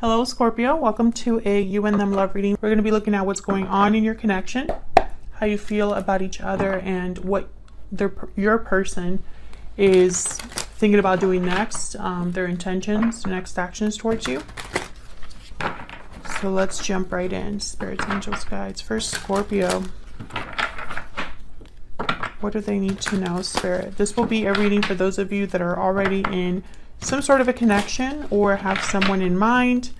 Hello, Scorpio. Welcome to a you and them love reading. We're going to be looking at what's going on in your connection, how you feel about each other, and what your person is thinking about doing next, their intentions, next actions towards you. So let's jump right in. Spirits, angels, guides. First, Scorpio. What do they need to know, Spirit? This will be a reading for those of you that are already in some sort of a connection or have someone in mind.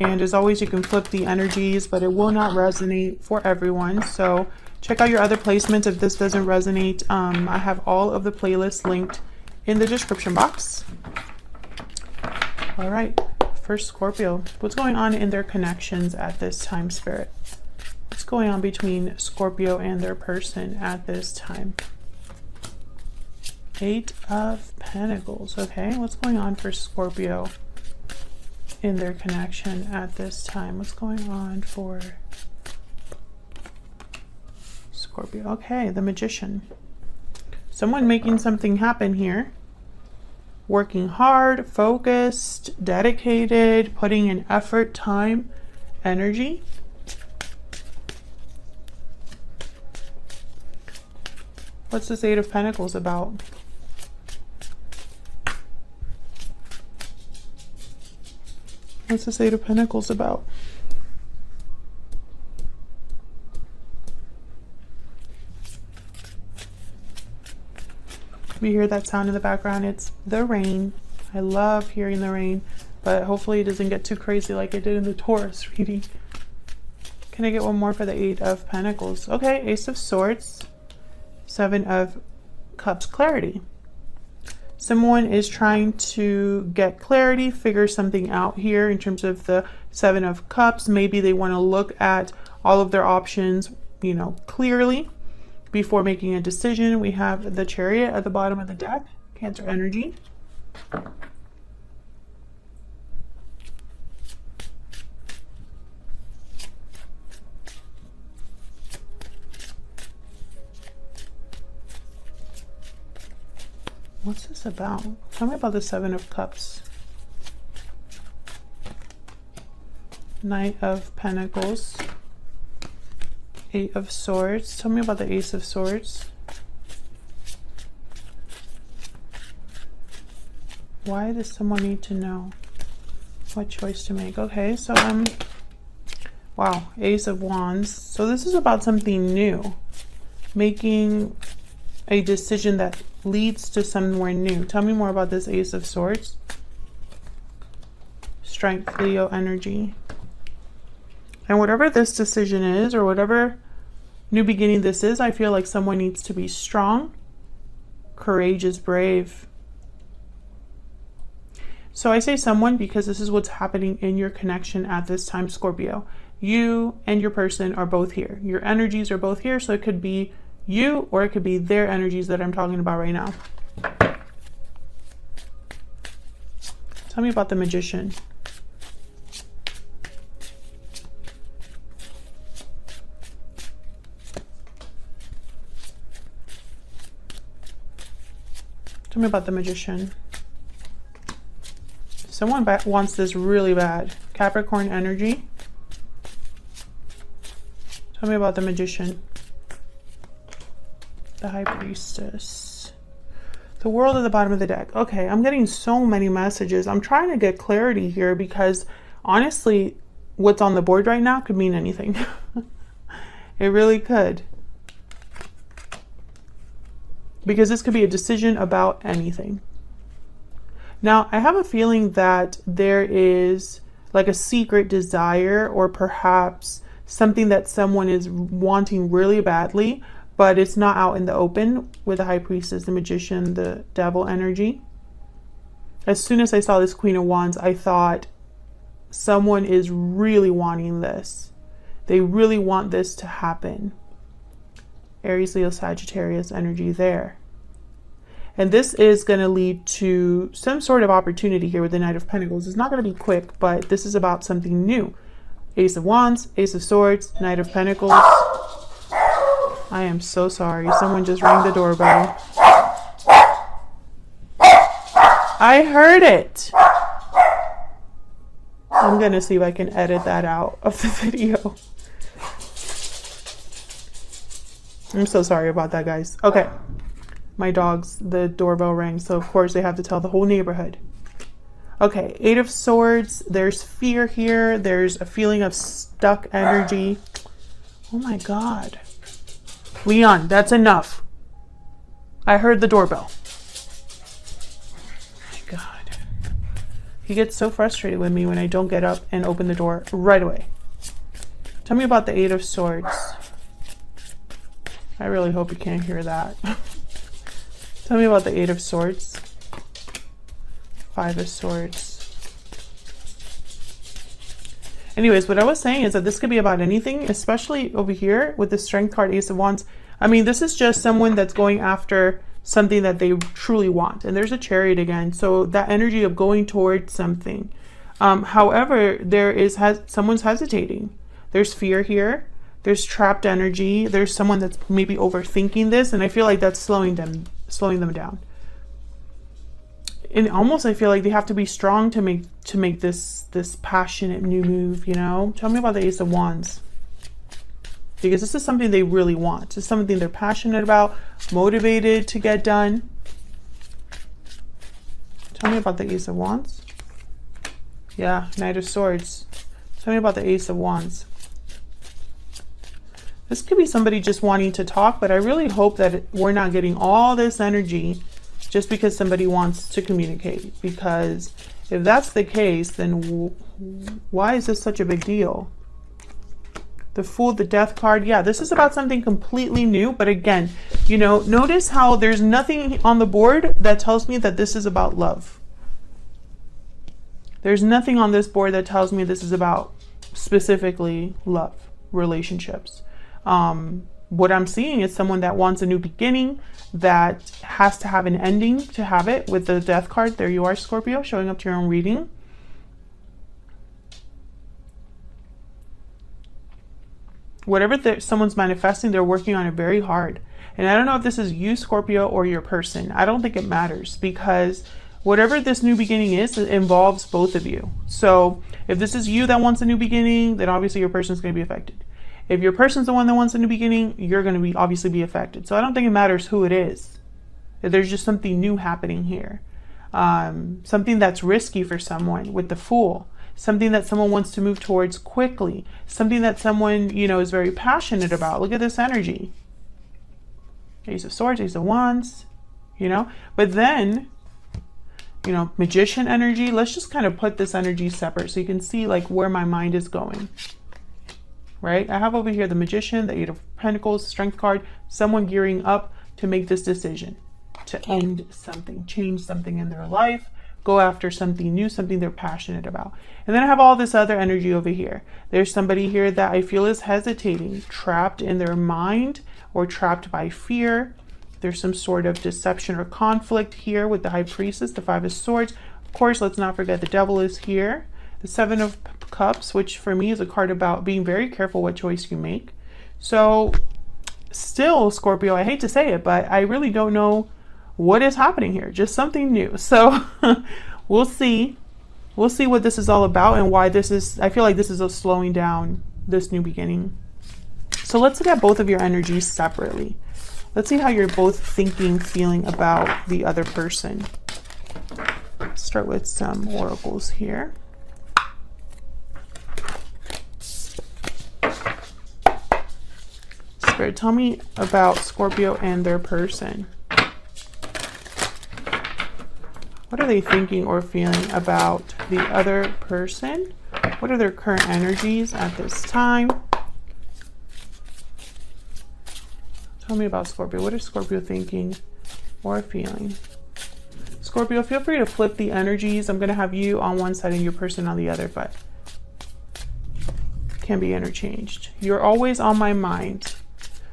And as always, you can flip the energies, but it will not resonate for everyone. So check out your other placements if this doesn't resonate. I have all of the playlists linked in the description box. All right, first Scorpio. What's going on in their connections at this time, Spirit? What's going on between Scorpio and their person at this time? Eight of Pentacles. Okay, what's going on for Scorpio in their connection at this time? What's going on for Scorpio? Okay, the Magician. Someone making something happen here. Working hard, focused, dedicated, putting in effort, time, energy. What's this Eight of Pentacles about? What's this Eight of Pentacles about? We hear that sound in the background. It's the rain. I love hearing the rain, but hopefully it doesn't get too crazy like it did in the Taurus reading. Can I get one more for the Eight of Pentacles? Okay, Ace of Swords, Seven of Cups, clarity. Someone is trying to get clarity, figure something out here in terms of the Seven of Cups. Maybe they want to look at all of their options, you know, clearly before making a decision. We have the Chariot at the bottom of the deck, Cancer energy. What's this about? Tell me about the Seven of Cups. Knight of Pentacles. Eight of Swords. Tell me about the Ace of Swords. Why does someone need to know what choice to make? Okay, so wow, Ace of Wands. So this is about something new. Making a decision that leads to somewhere new. Tell me more about this Ace of Swords. Strength, Leo energy. And whatever this decision is, or whatever new beginning this is, I feel like someone needs to be strong, courageous, brave. So I say someone because this is what's happening in your connection at this time, Scorpio. You and your person are both here. Your energies are both here, so it could be you or it could be their energies that I'm talking about right now. Tell me about the Magician. Tell me about the Magician. Someone wants this really bad. Capricorn energy. Tell me about the Magician. The High Priestess. The World at the bottom of the deck. Okay, I'm getting so many messages. I'm trying to get clarity here because honestly, what's on the board right now could mean anything. It really could. Because this could be a decision about anything. Now, I have a feeling that there is like a secret desire or perhaps something that someone is wanting really badly, but it's not out in the open with the High Priestess, the Magician, the Devil energy. As soon as I saw this Queen of Wands, I thought someone is really wanting this. They really want this to happen. Aries, Leo, Sagittarius energy there. And this is going to lead to some sort of opportunity here with the Knight of Pentacles. It's not going to be quick, but this is about something new. Ace of Wands, Ace of Swords, Knight of Pentacles. I am so sorry. Someone just rang the doorbell. I heard it. I'm going to see if I can edit that out of the video. I'm so sorry about that, guys. Okay. My dogs, the doorbell rang, so of course they have to tell the whole neighborhood. Okay, Eight of Swords. There's fear here. There's a feeling of stuck energy. Oh my God. Leon, that's enough. I heard the doorbell. Oh my God. He gets so frustrated with me when I don't get up and open the door right away. Tell me about the Eight of Swords. I really hope you can't hear that. Tell me about the Eight of Swords. Five of Swords. Anyways, what I was saying is that this could be about anything, especially over here with the Strength card, Ace of Wands. I mean, this is just someone that's going after something that they truly want. And there's a Chariot again. So that energy of going towards something. However, there is someone's hesitating. There's fear here. There's trapped energy. There's someone that's maybe overthinking this. And I feel like that's slowing them down. And almost I feel like they have to be strong to make this passionate new move, you know? Tell me about the Ace of Wands. Because this is something they really want. This is something they're passionate about, motivated to get done. Tell me about the Ace of Wands. Yeah, Knight of Swords. Tell me about the Ace of Wands. This could be somebody just wanting to talk, but I really hope that we're not getting all this energy just because somebody wants to communicate. Because if that's the case, then why is this such a big deal? The Fool, the Death card. Yeah, this is about something completely new. But again, you know, notice how there's nothing on the board that tells me that this is about love. There's nothing on this board that tells me this is about specifically love, relationships. What I'm seeing is someone that wants a new beginning, that has to have an ending to have it. With the Death card, there you are, Scorpio, showing up to your own reading. Whatever someone's manifesting, they're working on it very hard. And I don't know if this is you, Scorpio, or your person. I don't think it matters, because whatever this new beginning is, it involves both of you. So if this is you that wants a new beginning, then obviously your person's going to be affected. If your person's the one that wants a new beginning, you're going to obviously be affected. So I don't think it matters who it is. There's just something new happening here. Something that's risky for someone with the Fool. Something that someone wants to move towards quickly. Something that someone, you know, is very passionate about. Look at this energy. Ace of Swords, Ace of Wands, you know. But then, you know, Magician energy. Let's just kind of put this energy separate so you can see like where my mind is going. Right? I have over here the Magician, the Eight of Pentacles, Strength card, someone gearing up to make this decision, to end something, change something in their life, go after something new, something they're passionate about. And then I have all this other energy over here. There's somebody here that I feel is hesitating, trapped in their mind or trapped by fear. There's some sort of deception or conflict here with the High Priestess, the Five of Swords. Of course, let's not forget the Devil is here. The Seven of Cups, which for me is a card about being very careful what choice you make. So still, Scorpio, I hate to say it, but I really don't know what is happening here. Just something new. So we'll see. We'll see what this is all about and why this is, I feel like this is a slowing down this new beginning. So let's look at both of your energies separately. Let's see how you're both thinking, feeling about the other person. Let's start with some oracles here. Spirit, tell me about Scorpio and their person. What are they thinking or feeling about the other person? What are their current energies at this time? Tell me about Scorpio. What is Scorpio thinking or feeling? Scorpio, feel free to flip the energies. I'm going to have you on one side and your person on the other, but can be interchanged. You're always on my mind.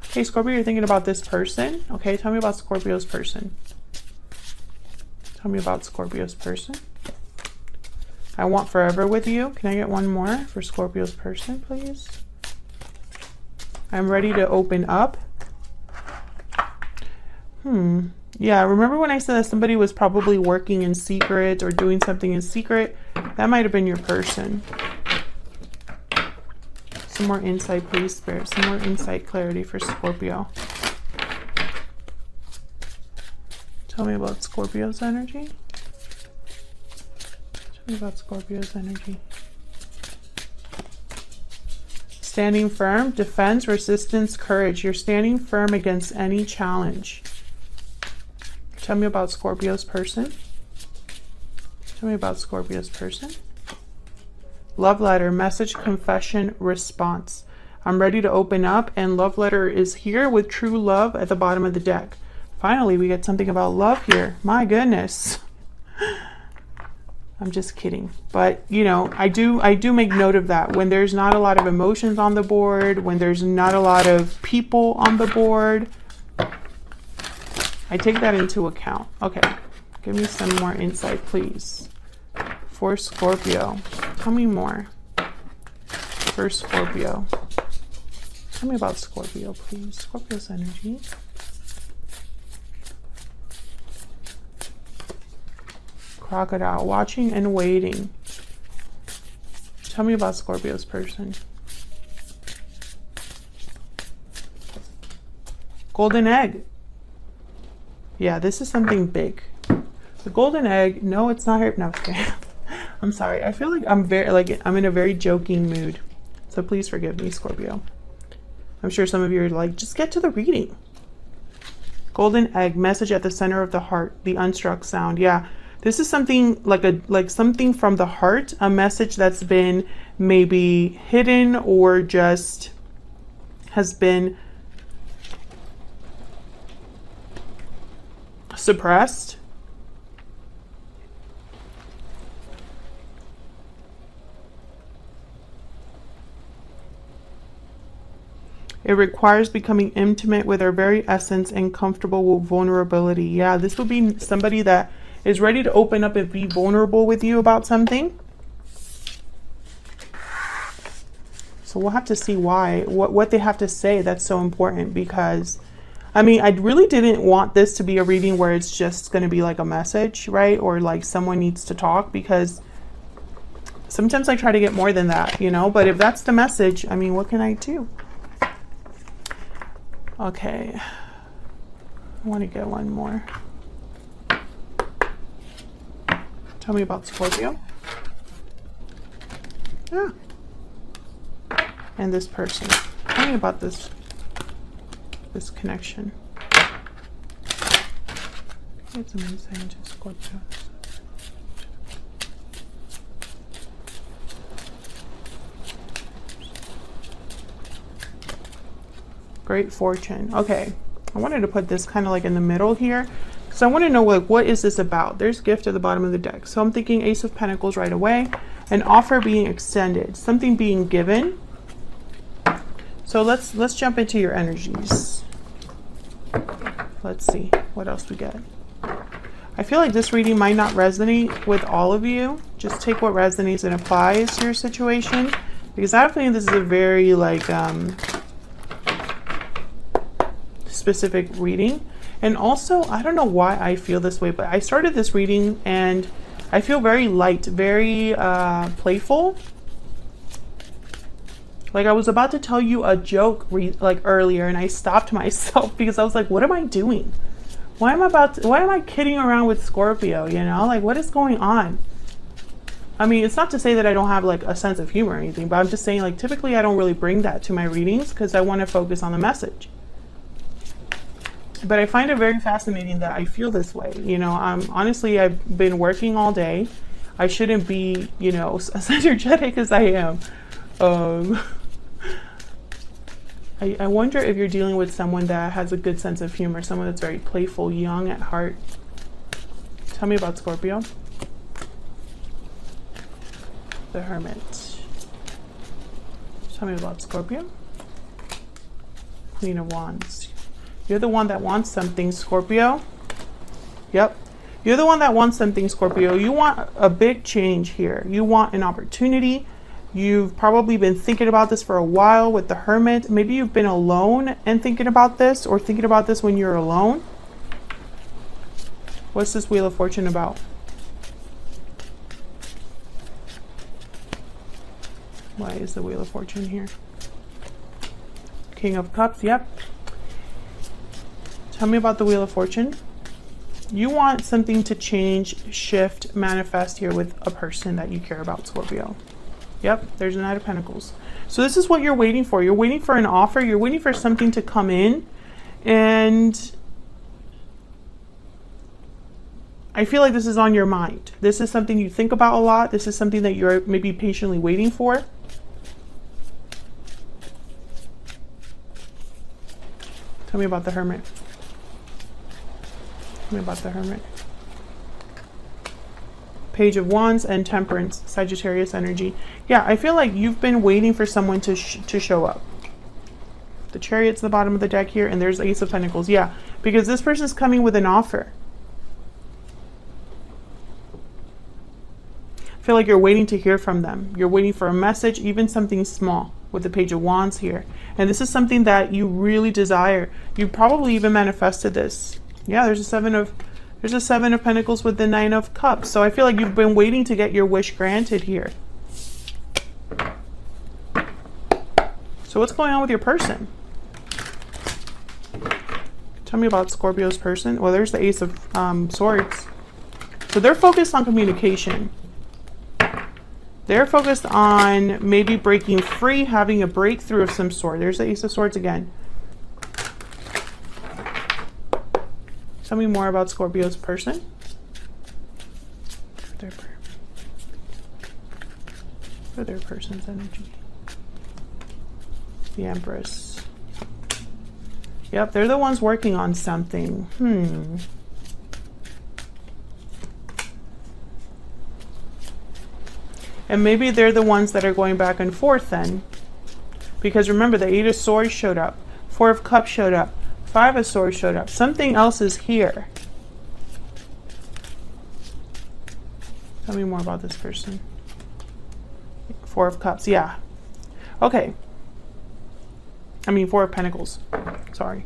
Okay, Scorpio, you're thinking about this person. Okay, tell me about Scorpio's person. Tell me about Scorpio's person. I want forever with you. Can I get one more for Scorpio's person, please? I'm ready to open up. Yeah, remember when I said that somebody was probably working in secret or doing something in secret? That might have been your person. Some more insight, please, Spirit. Some more insight, clarity for Scorpio. Tell me about Scorpio's energy. Tell me about Scorpio's energy. Standing firm, defense, resistance, courage. You're standing firm against any challenge. Tell me about Scorpio's person. Tell me about Scorpio's person. Love letter, message, confession, response. I'm ready to open up, and love letter is here with true love at the bottom of the deck. Finally, we get something about love here. My goodness. I'm just kidding. But, you know, I do make note of that. When there's not a lot of emotions on the board, when there's not a lot of people on the board, I take that into account. Okay, give me some more insight, please. For Scorpio. Tell me more. For Scorpio. Tell me about Scorpio, please. Scorpio's energy. Crocodile, watching and waiting. Tell me about Scorpio's person. Golden egg. Yeah, this is something big. The golden egg. No, it's not her. No, okay. I'm sorry. I feel like I'm in a very joking mood. So please forgive me, Scorpio. I'm sure some of you are like, just get to the reading. Golden egg, message at the center of the heart, the unstruck sound. Yeah. This is something like something from the heart, a message that's been maybe hidden or just has been suppressed. It requires becoming intimate with our very essence and comfortable with vulnerability. Yeah, this would be somebody that is ready to open up and be vulnerable with you about something. So we'll have to see why, what they have to say that's so important, because I mean, I really didn't want this to be a reading where it's just going to be like a message, right? Or like someone needs to talk, because sometimes I try to get more than that, you know, but if that's the message, I mean, what can I do? Okay. I want to get one more. Tell me about Scorpio. Yeah. And this person. Tell me about this connection. Get some insight into Scorpio. Great fortune. Okay. I wanted to put this kind of like in the middle here. So I want to know, like, what is this about? There's gift at the bottom of the deck. So I'm thinking Ace of Pentacles right away. An offer being extended. Something being given. So let's jump into your energies. Let's see what else we get. I feel like this reading might not resonate with all of you. Just take what resonates and applies to your situation. Because I think this is a very, like, specific reading. And also, I don't know why I feel this way, but I started this reading and I feel very light, very playful. Like I was about to tell you a joke like earlier, and I stopped myself because I was like, what am I doing? Why am I kidding around with Scorpio, you know? Like, what is going on? I mean, it's not to say that I don't have like a sense of humor or anything, but I'm just saying, like, typically I don't really bring that to my readings because I want to focus on the message. But I find it very fascinating that I feel this way. You know, honestly, I've been working all day. I shouldn't be, you know, as energetic as I am. I wonder if you're dealing with someone that has a good sense of humor, someone that's very playful, young at heart. Tell me about Scorpio. The Hermit. Tell me about Scorpio. Queen of Wands. You're the one that wants something, Scorpio. Yep. You're the one that wants something, Scorpio. You want a big change here. You want an opportunity. You've probably been thinking about this for a while with the Hermit. Maybe you've been alone and thinking about this, or thinking about this when you're alone. What's this Wheel of Fortune about? Why is the Wheel of Fortune here? King of Cups, yep. Tell me about the Wheel of Fortune. You want something to change, shift, manifest here with a person that you care about, Scorpio. Yep, there's a Knight of Pentacles. So this is what you're waiting for. You're waiting for an offer. You're waiting for something to come in. And I feel like this is on your mind. This is something you think about a lot. This is something that you're maybe patiently waiting for. Tell me about the Hermit. Tell me about the Hermit. Page of Wands and Temperance, Sagittarius energy. Yeah, I feel like you've been waiting for someone to show up. The Chariot's the bottom of the deck here, and there's Ace of Pentacles. Yeah, because this person's coming with an offer. I feel like you're waiting to hear from them. You're waiting for a message, even something small, with the Page of Wands here. And this is something that you really desire. You probably even manifested this. Yeah, there's a Seven of Pentacles with the Nine of Cups. So I feel like you've been waiting to get your wish granted here. So what's going on with your person? Tell me about Scorpio's person. Well, there's the Ace of Swords. So they're focused on communication. They're focused on maybe breaking free, having a breakthrough of some sort. There's the Ace of Swords again. Tell me more about Scorpio's person. For their person's energy. The Empress. Yep, they're the ones working on something. And maybe they're the ones that are going back and forth then. Because remember, the Eight of Swords showed up. Four of Cups showed up. Five of Swords showed up. Something else is here. Tell me more about this person. Four of Cups, yeah. Okay. I mean, Four of Pentacles. Sorry.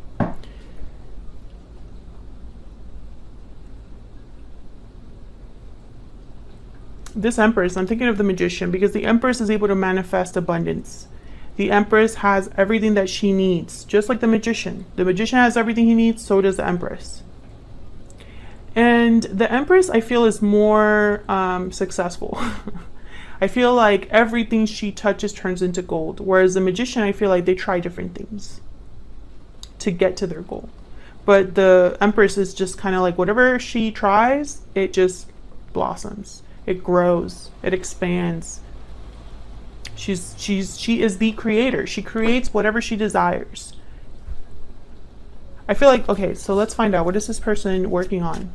This Empress, I'm thinking of the Magician, because the Empress is able to manifest abundance. The Empress has everything that she needs, just like the Magician. The Magician has everything he needs, so does the Empress. And the Empress, I feel, is more successful. I feel like everything she touches turns into gold. Whereas the Magician, I feel like they try different things to get to their goal. But the Empress is just kind of like whatever she tries, it just blossoms. It grows. It expands. She is the creator. She creates whatever she desires. I feel like, okay, so let's find out. What is this person working on?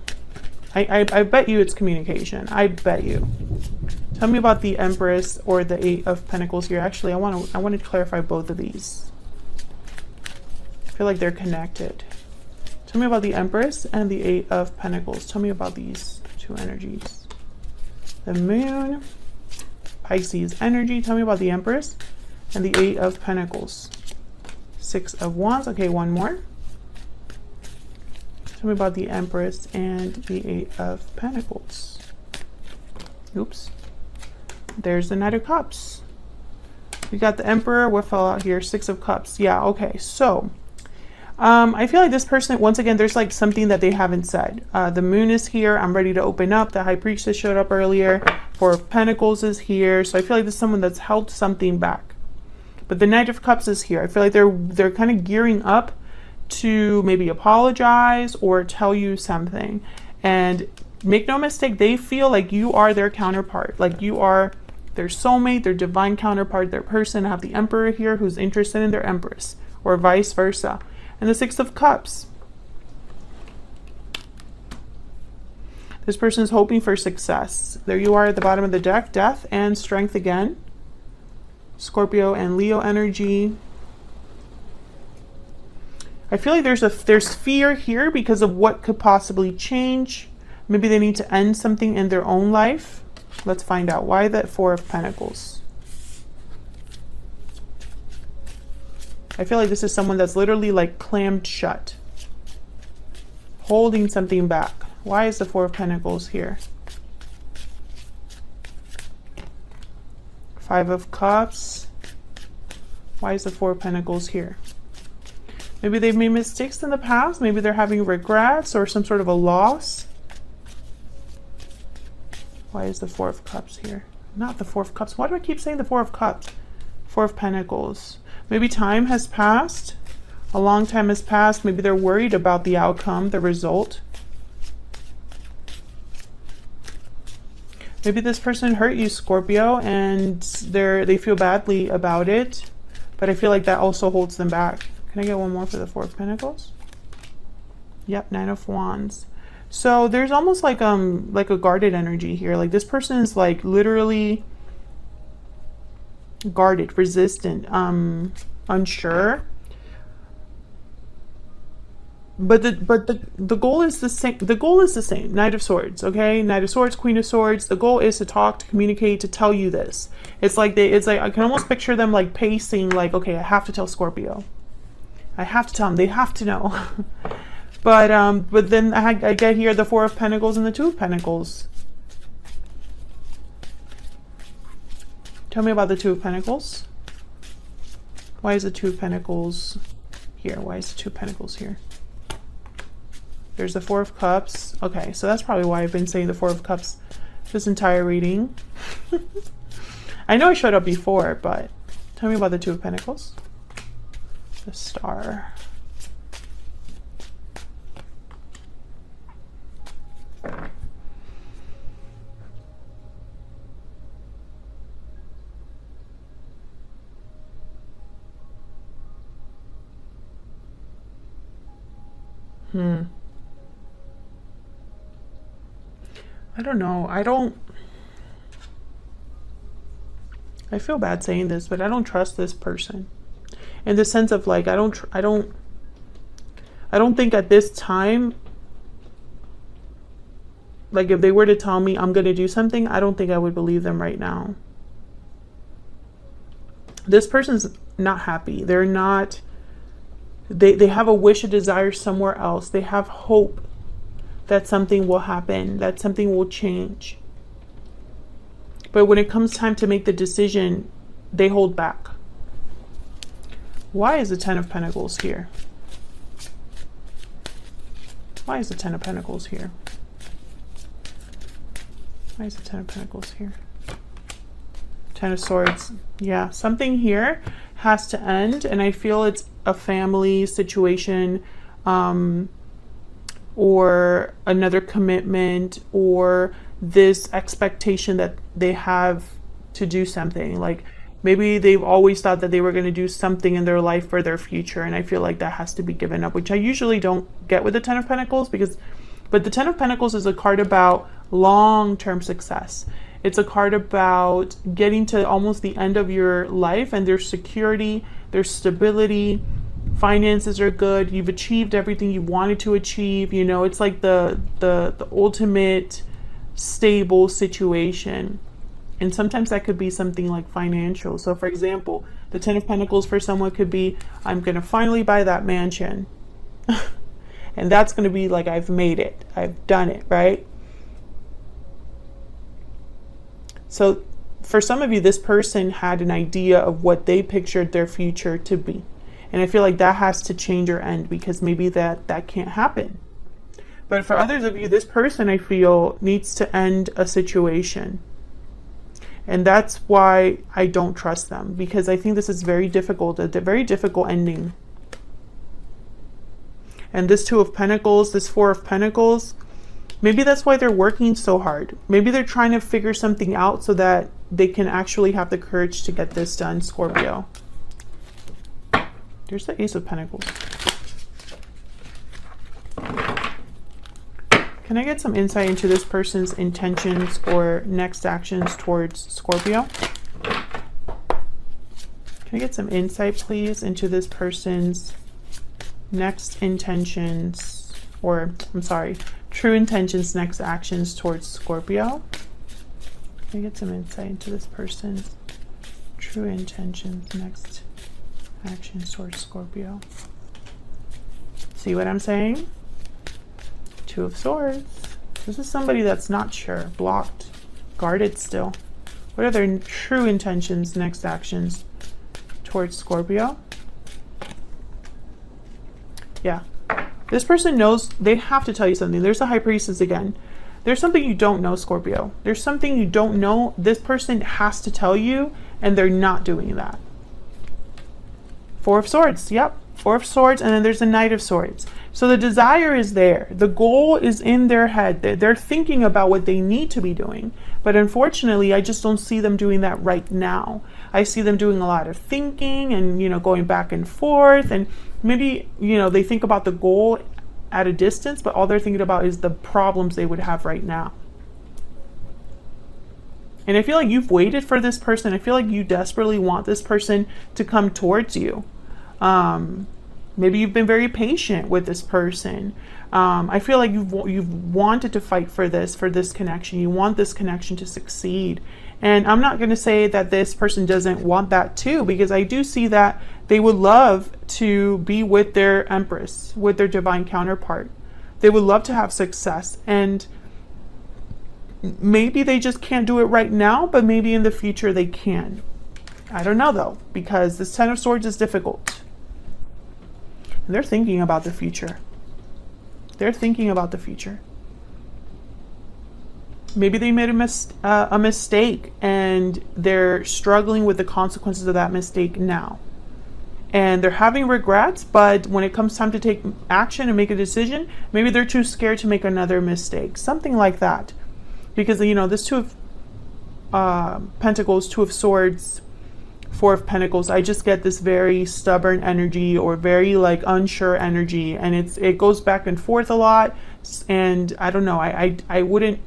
I bet you it's communication. I bet you. Tell me about the Empress or the Eight of Pentacles here. Actually, I want to clarify both of these. I feel like they're connected. Tell me about the Empress and the Eight of Pentacles. Tell me about these two energies. The Moon, Pisces energy. Tell me about the Empress and the Eight of Pentacles. Six of Wands. Okay, one more. Tell me about the Empress and the Eight of Pentacles. Oops. There's the Knight of Cups. We got the Emperor. What fell out here? Six of Cups. Yeah, okay. So, I feel like this person, once again, there's like something that they haven't said. The Moon is here. I'm ready to open up. The High Priestess showed up earlier. Four of Pentacles is here. So I feel like this is someone that's held something back. But the Knight of Cups is here. I feel like they're kind of gearing up to maybe apologize or tell you something. And make no mistake, they feel like you are their counterpart. Like you are their soulmate, their divine counterpart, their person. I have the Emperor here who's interested in their Empress, or vice versa. And the Six of Cups. This person is hoping for success. There you are at the bottom of the deck. Death and Strength again. Scorpio and Leo energy. I feel like there's fear here because of what could possibly change. Maybe they need to end something in their own life. Let's find out. Why that Four of Pentacles? I feel like this is someone that's literally like clammed shut, holding something back. Why is the Four of Pentacles here? Five of Cups. Why is the Four of Pentacles here? Maybe they've made mistakes in the past. Maybe they're having regrets or some sort of a loss. Why is the Four of Cups here? Not the Four of Cups. Why do I keep saying the Four of Cups? Four of Pentacles. Maybe time has passed. A long time has passed. Maybe they're worried about the outcome, the result. Maybe this person hurt you, Scorpio, and they feel badly about it. But I feel like that also holds them back. Can I get one more for the Four of Pentacles? Yep, Nine of Wands. So there's almost like a guarded energy here. Like this person is like literally guarded, resistant, unsure. But the goal is the same. The goal is the same. Knight of Swords, okay? Knight of Swords, Queen of Swords. The goal is to talk, to communicate, to tell you this. It's like I can almost picture them like pacing, like, okay, I have to tell Scorpio. I have to tell them. They have to know. But then I get here the Four of Pentacles and the Two of Pentacles. Tell me about the Two of Pentacles. Why is the Two of Pentacles here? Why is the Two of Pentacles here? There's the Four of Cups. Okay, so that's probably why I've been saying the Four of Cups this entire reading. I know I showed up before, but tell me about the Two of Pentacles. The Star. I don't know. I feel bad saying this, but I don't trust this person. In the sense of like, I don't think at this time, like if they were to tell me I'm going to do something, I don't think I would believe them right now. This person's not happy. They're not, they have a wish, a desire somewhere else. They have hope that something will happen, that something will change. But when it comes time to make the decision, they hold back. Why is the Ten of Pentacles here? Why is the Ten of Pentacles here? Why is the Ten of Pentacles here? Ten of Swords. Yeah, something here has to end, and I feel it's a family situation, or another commitment, or this expectation that they have to do something. Like maybe they've always thought that they were going to do something in their life for their future, and I feel like that has to be given up, which I usually don't get with the Ten of Pentacles, but the Ten of Pentacles is a card about long-term success. It's a card about getting to almost the end of your life, and there's security, there's stability, finances are good, you've achieved everything you wanted to achieve. You know, it's like the ultimate stable situation. And sometimes that could be something like financial. So for example, the Ten of Pentacles for someone could be, I'm going to finally buy that mansion. And that's going to be like, I've made it. I've done it, right? So for some of you, this person had an idea of what they pictured their future to be. And I feel like that has to change or end, because maybe that can't happen. But for others of you, this person, I feel, needs to end a situation. And that's why I don't trust them, because I think this is very difficult, a very difficult ending. And this Two of Pentacles, this Four of Pentacles, maybe that's why they're working so hard. Maybe they're trying to figure something out so that they can actually have the courage to get this done, Scorpio. There's the Ace of Pentacles. Can I get some insight into this person's intentions or next actions towards Scorpio? Can I get some insight, please, into this person's next intentions, or I'm sorry, true intentions, next actions towards Scorpio? Can I get some insight into this person's true intentions, next actions towards Scorpio? See what I'm saying? Two of Swords. This is somebody that's not sure, blocked, guarded still. What are their true intentions, next actions towards Scorpio? Yeah. This person knows, they have to tell you something. There's a High Priestess again. There's something you don't know, Scorpio. There's something you don't know. This person has to tell you, and they're not doing that. Four of Swords. Yep. Four of Swords, and then there's a Knight of Swords. So the desire is there. The goal is in their head. They're thinking about what they need to be doing. But unfortunately, I just don't see them doing that right now. I see them doing a lot of thinking and, you know, going back and forth. And maybe, you know, they think about the goal at a distance, but all they're thinking about is the problems they would have right now. And I feel like you've waited for this person. I feel like you desperately want this person to come towards you. Maybe you've been very patient with this person. I feel like you've wanted to fight for this connection. You want this connection to succeed. And I'm not going to say that this person doesn't want that too, because I do see that they would love to be with their Empress, with their divine counterpart. They would love to have success, and maybe they just can't do it right now, but maybe in the future they can. I don't know though, because this Ten of Swords is difficult. And they're thinking about the future. They're thinking about the future. Maybe they made a mistake and they're struggling with the consequences of that mistake now. And they're having regrets, but when it comes time to take action and make a decision, maybe they're too scared to make another mistake. Something like that. Because, you know, this Two of Pentacles, Two of Swords, Four of Pentacles, I just get this very stubborn energy or very like unsure energy, and it goes back and forth a lot. And I don't know, I wouldn't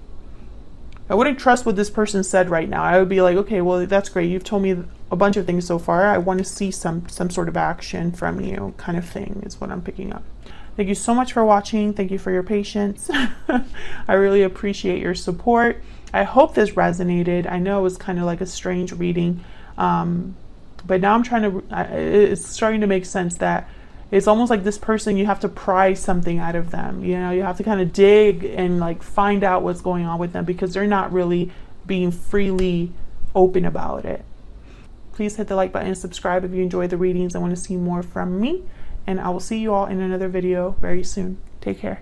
trust what this person said right now. I would be like, okay, well, that's great. You've told me a bunch of things so far. I want to see some sort of action from you, kind of thing is what I'm picking up. Thank you so much for watching. Thank you for your patience. I really appreciate your support. I hope this resonated. I know it was kind of like a strange reading, but now it's starting to make sense that it's almost like this person, you have to pry something out of them. You know, you have to kind of dig and like find out what's going on with them, because they're not really being freely open about it. Please hit the like button and subscribe if you enjoyed the readings and want to see more from me. And I will see you all in another video very soon. Take care.